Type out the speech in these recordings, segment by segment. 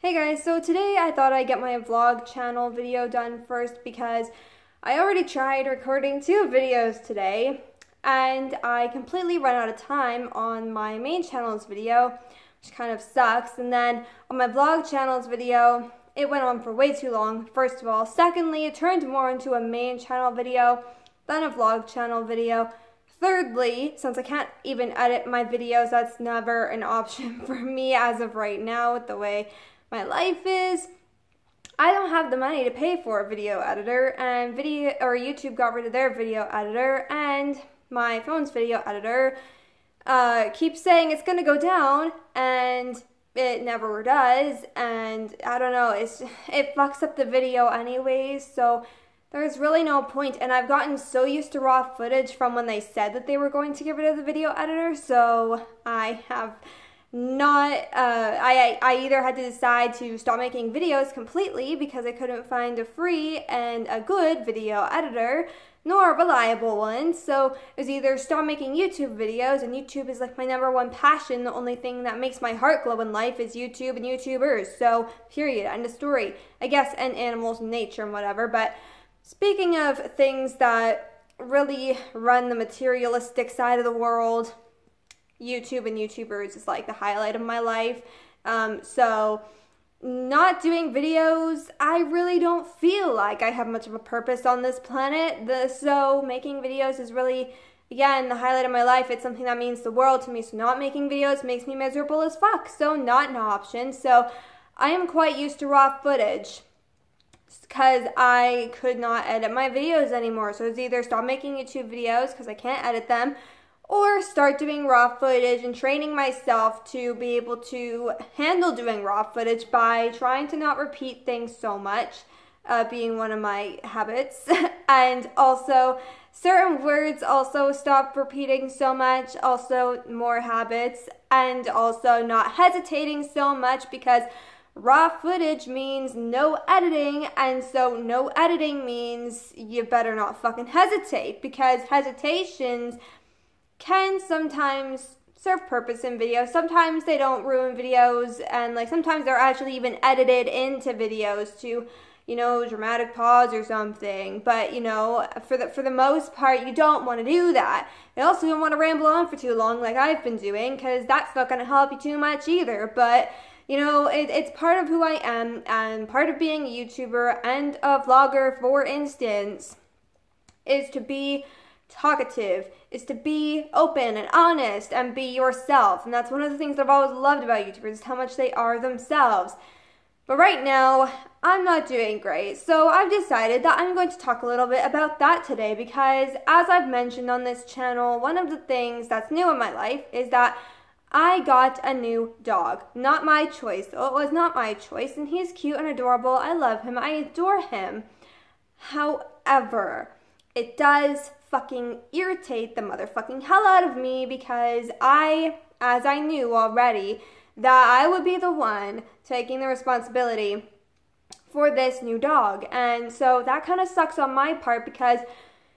Hey guys, so today I thought I'd get my vlog channel video done first because I already tried recording 2 videos today and I completely ran out of time on my main channel's video, which kind of sucks. And then on my vlog channel's video, it went on for way too long, first of all. Secondly, it turned more into a main channel video than a vlog channel video. Thirdly, since I can't even edit my videos, that's never an option for me as of right now with the way my life is. I don't have the money to pay for a video editor, and YouTube got rid of their video editor, and my phone's video editor keeps saying it's gonna go down, and it never does. And I don't know, it fucks up the video anyways, so there's really no point. And I've gotten so used to raw footage from when they said that they were going to get rid of the video editor, so I have not, I either had to decide to stop making videos completely because I couldn't find a free and a good video editor, nor a reliable one. So it was either stop making YouTube videos, and YouTube is like my #1 passion. The only thing that makes my heart glow in life is YouTube and YouTubers. So period, end of story. I guess, and animals and nature and whatever. But speaking of things that really run the materialistic side of the world, YouTube and YouTubers is like the highlight of my life. So not doing videos, I really don't feel like I have much of a purpose on this planet. So making videos is really, again, the highlight of my life. It's something that means the world to me. So not making videos makes me miserable as fuck. So not an option. So I am quite used to raw footage because I could not edit my videos anymore. So it's either stop making YouTube videos because I can't edit them, or start doing raw footage and training myself to be able to handle doing raw footage by trying to not repeat things so much, being one of my habits. And also, certain words also stop repeating so much, also more habits. And also not hesitating so much, because raw footage means no editing, and so no editing means you better not fucking hesitate, because hesitations can sometimes serve purpose in videos. Sometimes they don't ruin videos, and like sometimes they're actually even edited into videos to, you know, dramatic pause or something. But you know, for the most part, you don't want to do that. You also don't want to ramble on for too long like I've been doing, because that's not going to help you too much either. But you know, it's part of who I am, and part of being a YouTuber and a vlogger, for instance, is to be talkative, is to be open and honest and be yourself. And that's one of the things that I've always loved about YouTubers, is how much they are themselves. But right now, I'm not doing great. So I've decided that I'm going to talk a little bit about that today, because as I've mentioned on this channel, one of the things that's new in my life is that I got a new dog. Not my choice. So it was not my choice, and he's cute and adorable. I love him. I adore him. However, it does fucking irritate the motherfucking hell out of me, because as I knew already, that I would be the one taking the responsibility for this new dog. And so that kind of sucks on my part, because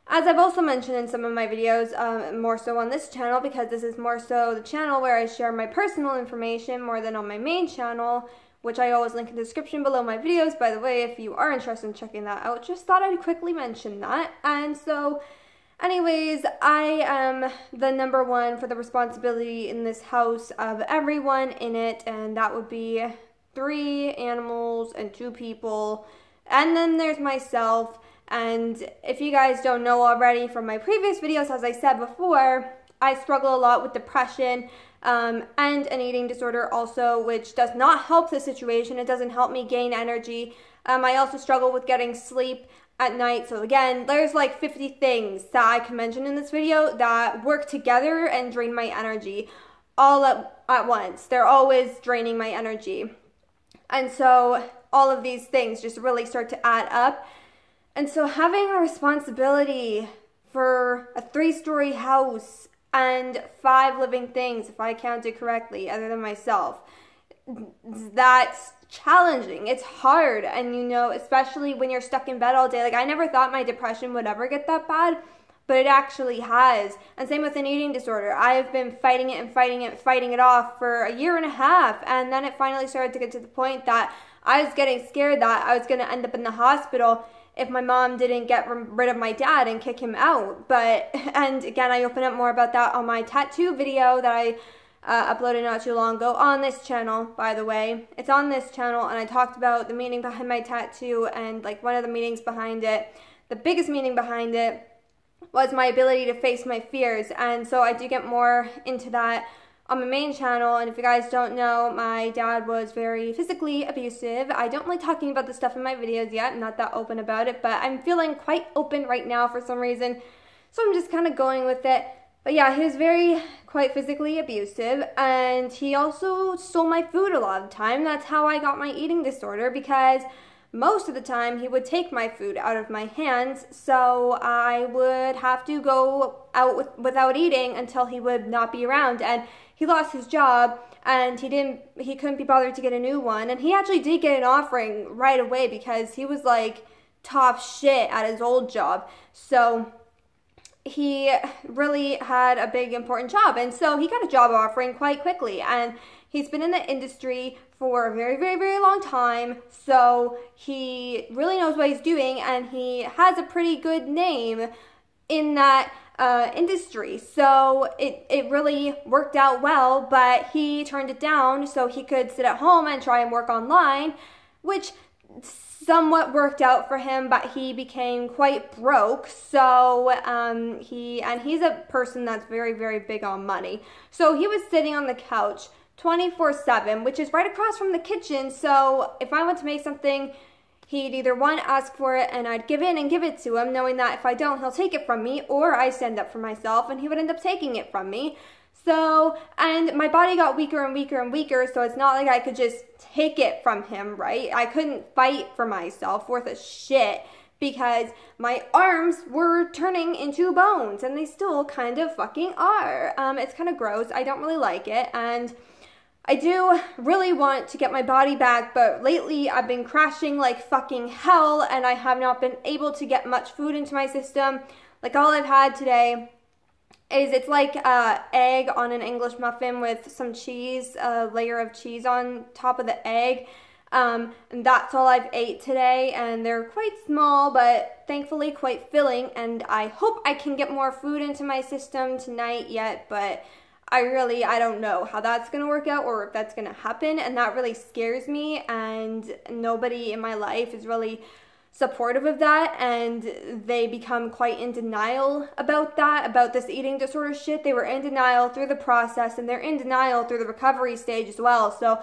as I've also mentioned in some of my videos, more so on this channel, because this is more so the channel where I share my personal information more than on my main channel, which I always link in the description below my videos, by the way, if you are interested in checking that out. Just thought I'd quickly mention that. And so, anyways, I am the #1 for the responsibility in this house of everyone in it, and that would be 3 animals and 2 people. And then there's myself. And if you guys don't know already from my previous videos, as I said before, I struggle a lot with depression and an eating disorder also, which does not help the situation. It doesn't help me gain energy. I also struggle with getting sleep at night. So again, there's like 50 things that I can mention in this video that work together and drain my energy all at once. They're always draining my energy. And so all of these things just really start to add up. And so having a responsibility for a 3-story house and 5 living things, if I counted correctly, other than myself, that's challenging. It's hard. And you know, especially when you're stuck in bed all day. Like, I never thought my depression would ever get that bad, but it actually has. And same with an eating disorder. I've been fighting it and fighting it, fighting it off for a year and a half, and then it finally started to get to the point that I was getting scared that I was going to end up in the hospital if my mom didn't get rid of my dad and kick him out. And again, I open up more about that on my tattoo video that I uploaded not too long ago on this channel, by the way. It's on this channel, and I talked about the meaning behind my tattoo, and like one of the meanings behind it, the biggest meaning behind it, was my ability to face my fears. And so I do get more into that on my main channel. And if you guys don't know, my dad was very physically abusive. I don't like talking about this stuff in my videos yet. I'm not that open about it, but I'm feeling quite open right now for some reason, so I'm just kind of going with it. But yeah, he was quite physically abusive, and he also stole my food a lot of the time. That's how I got my eating disorder, because most of the time he would take my food out of my hands, so I would have to go out without eating until he would not be around. And he lost his job, and he couldn't be bothered to get a new one, and he actually did get an offering right away because he was like top shit at his old job. So he really had a big important job, and so he got a job offering quite quickly, and he's been in the industry for a very, very, very long time, so he really knows what he's doing, and he has a pretty good name in that industry. So it really worked out well, but he turned it down so he could sit at home and try and work online, which somewhat worked out for him, but he became quite broke. So he's a person that's very, very big on money. So he was sitting on the couch 24/7, which is right across from the kitchen. So if I went to make something, he'd either one, ask for it and I'd give in and give it to him, knowing that if I don't, he'll take it from me, or I stand up for myself and he would end up taking it from me. So, and my body got weaker and weaker and weaker, so it's not like I could just take it from him, right? I couldn't fight for myself worth a shit, because my arms were turning into bones, and they still kind of fucking are. It's kind of gross. I don't really like it, and I do really want to get my body back, but lately I've been crashing like fucking hell, and I have not been able to get much food into my system. Like, all I've had today is, it's like egg on an English muffin with some cheese, a layer of cheese on top of the egg, and that's all I've ate today, and they're quite small, but thankfully quite filling, and I hope I can get more food into my system tonight yet, but I don't know how that's going to work out or if that's going to happen, and that really scares me, and nobody in my life is really supportive of that, and they become quite in denial about that, about this eating disorder shit. They were in denial through the process, and they're in denial through the recovery stage as well. So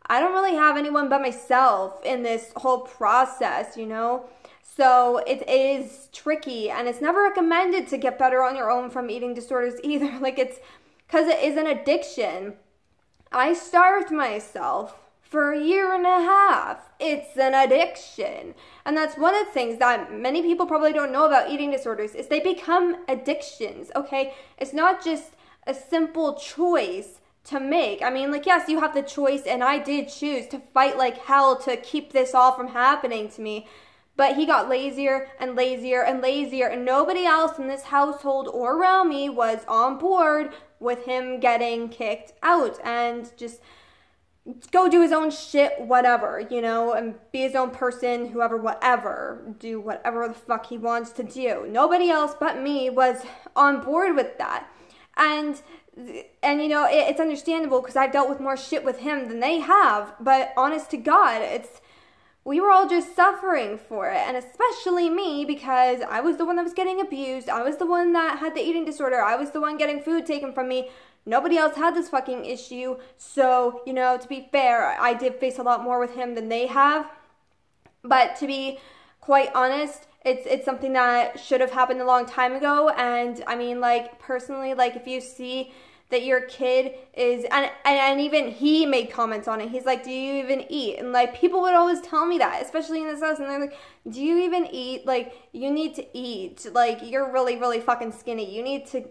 I don't really have anyone but myself in this whole process, you know? So it is tricky, and it's never recommended to get better on your own from eating disorders either. Like, it's because it is an addiction. I starved myself for a year and a half. It's an addiction. And that's one of the things that many people probably don't know about eating disorders, is they become addictions, okay? It's not just a simple choice to make. I mean, like, yes, you have the choice, and I did choose to fight like hell to keep this all from happening to me. But he got lazier and lazier and lazier, and nobody else in this household or around me was on board with him getting kicked out and just go do his own shit, whatever, you know, and be his own person, whoever, whatever, do whatever the fuck he wants to do. Nobody else but me was on board with that. And you know, it's understandable, because I've dealt with more shit with him than they have, but honest to God, we were all just suffering for it, and especially me, because I was the one that was getting abused. I was the one that had the eating disorder. I was the one getting food taken from me. Nobody else had this fucking issue. So, you know, to be fair, I did face a lot more with him than they have. But to be quite honest, it's something that should have happened a long time ago. And I mean, like, personally, like, if you see that your kid is, and even he made comments on it. He's like, do you even eat? And like, people would always tell me that, especially in this house, and they're like, do you even eat? Like, you need to eat. Like, you're really, really fucking skinny. You need to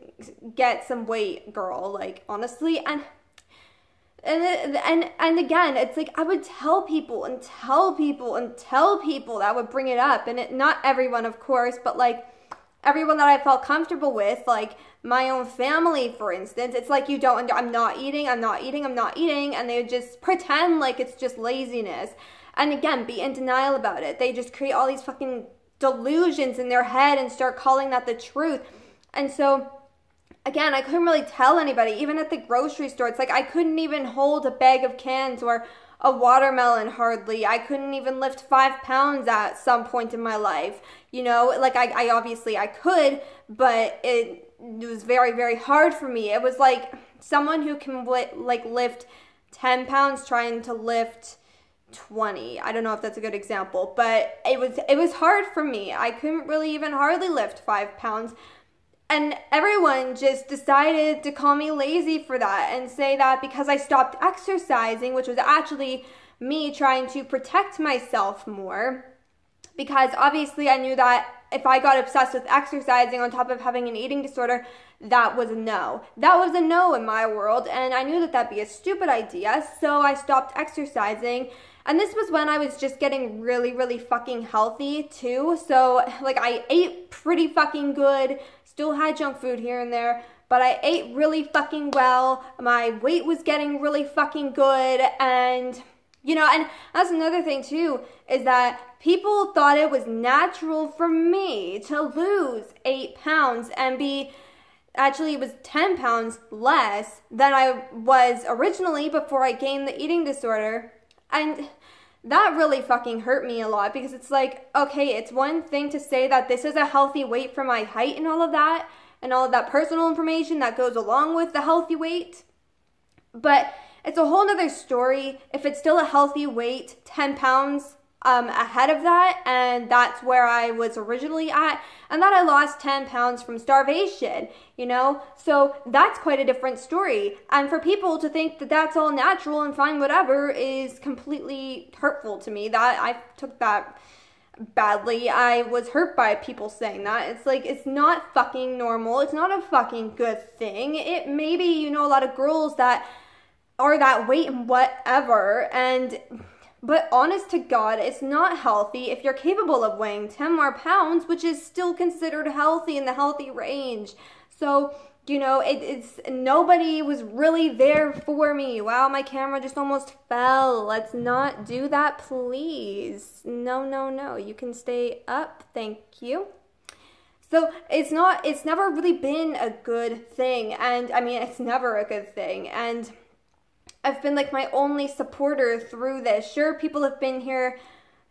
get some weight, girl. Like, honestly, and again, it's like, I would tell people and tell people and tell people that would bring it up, and not everyone, of course, but like, everyone that I felt comfortable with, like my own family, for instance, it's like, I'm not eating, and they would just pretend like it's just laziness. And again, be in denial about it. They just create all these fucking delusions in their head and start calling that the truth. And so, again, I couldn't really tell anybody, even at the grocery store. It's like I couldn't even hold a bag of cans or a watermelon hardly. I couldn't even lift 5 pounds at some point in my life. You know, like I obviously I could, but it was very, very hard for me. It was like someone who can lift 10 pounds trying to lift 20. I don't know if that's a good example, but it was hard for me. I couldn't really even hardly lift 5 pounds. And everyone just decided to call me lazy for that and say that because I stopped exercising, which was actually me trying to protect myself more. Because obviously I knew that if I got obsessed with exercising on top of having an eating disorder, that was a no. That was a no in my world, and I knew that that'd be a stupid idea, so I stopped exercising. And this was when I was just getting really, really fucking healthy too. So like I ate pretty fucking good, still had junk food here and there, but I ate really fucking well. My weight was getting really fucking good. And, you know, and that's another thing too, is that people thought it was natural for me to lose 8 pounds and actually it was 10 pounds less than I was originally before I gained the eating disorder. And that really fucking hurt me a lot, because it's like, okay, it's one thing to say that this is a healthy weight for my height and all of that personal information that goes along with the healthy weight. But it's a whole nother story if it's still a healthy weight 10 pounds ahead of that, and that's where I was originally at, and that I lost 10 pounds from starvation, you know? So that's quite a different story. And for people to think that that's all natural and fine, whatever, is completely hurtful to me. That I took that badly. I was hurt by people saying that. It's like, it's not fucking normal. It's not a fucking good thing. It maybe, you know, a lot of girls that are that weight and whatever, but honest to God, it's not healthy if you're capable of weighing 10 more pounds, which is still considered healthy in the healthy range. So, you know, it's nobody was really there for me. Wow, my camera just almost fell. Let's not do that, please. No. You can stay up. Thank you. So it's never really been a good thing. And I mean, it's never a good thing. And I've been like my only supporter through this. Sure, people have been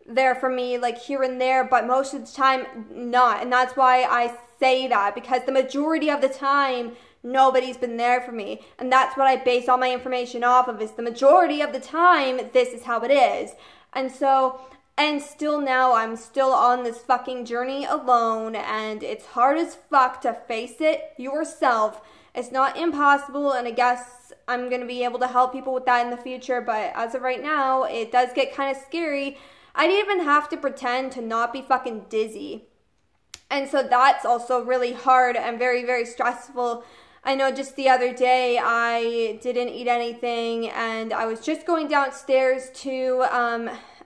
there for me, like here and there, but most of the time not. And that's why I say that, because the majority of the time nobody's been there for me. And that's what I base all my information off of, is the majority of the time this is how it is. And so, and still now I'm still on this fucking journey alone, and it's hard as fuck to face it yourself. It's not impossible, and I guess I'm going to be able to help people with that in the future, but as of right now, it does get kind of scary. I didn't even have to pretend to not be fucking dizzy. And so that's also really hard and very, very stressful. I know just the other day I didn't eat anything, and I was just going downstairs to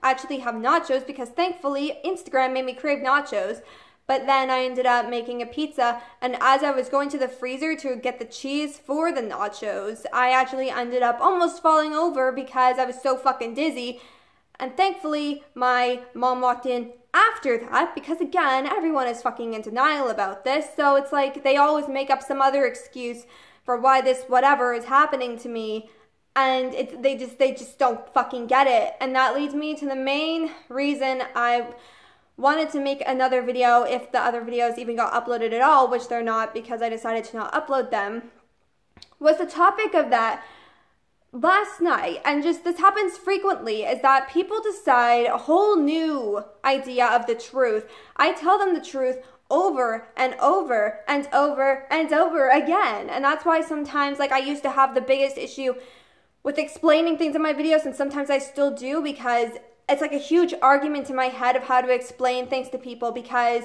actually have nachos, because thankfully Instagram made me crave nachos. But then I ended up making a pizza, and as I was going to the freezer to get the cheese for the nachos, I actually ended up almost falling over because I was so fucking dizzy. And thankfully, my mom walked in after that, because again, everyone is fucking in denial about this, so it's like they always make up some other excuse for why this whatever is happening to me, and they just don't fucking get it. And that leads me to the main reason I wanted to make another video, if the other videos even got uploaded at all, which they're not because I decided to not upload them, was the topic of that last night. And just, this happens frequently, is that people decide a whole new idea of the truth. I tell them the truth over and over and over and over again. And that's why sometimes, like, I used to have the biggest issue with explaining things in my videos, and sometimes I still do, because it's like a huge argument in my head of how to explain things to people, because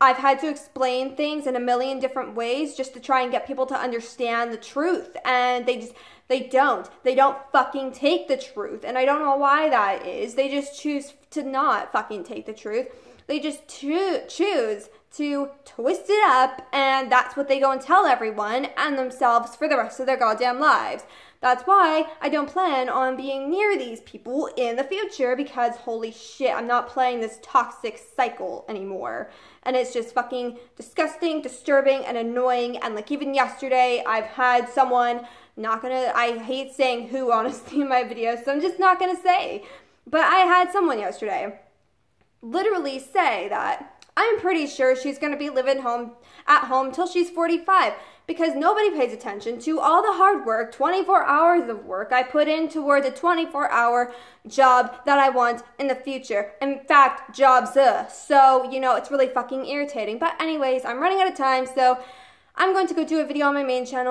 I've had to explain things in a million different ways just to try and get people to understand the truth. And they don't fucking take the truth. And I don't know why that is. They just choose to not fucking take the truth. They just choose to twist it up, and that's what they go and tell everyone and themselves for the rest of their goddamn lives. That's why I don't plan on being near these people in the future, because holy shit, I'm not playing this toxic cycle anymore. And it's just fucking disgusting, disturbing, and annoying. And like even yesterday, I've had someone, I hate saying who honestly in my videos, so I'm just not gonna say. But I had someone yesterday literally say that I'm pretty sure she's going to be living at home till she's 45, because nobody pays attention to all the hard work, 24 hours of work I put in towards a 24-hour job that I want in the future. In fact, jobs. So, you know, it's really fucking irritating. But anyways, I'm running out of time, so I'm going to go do a video on my main channel.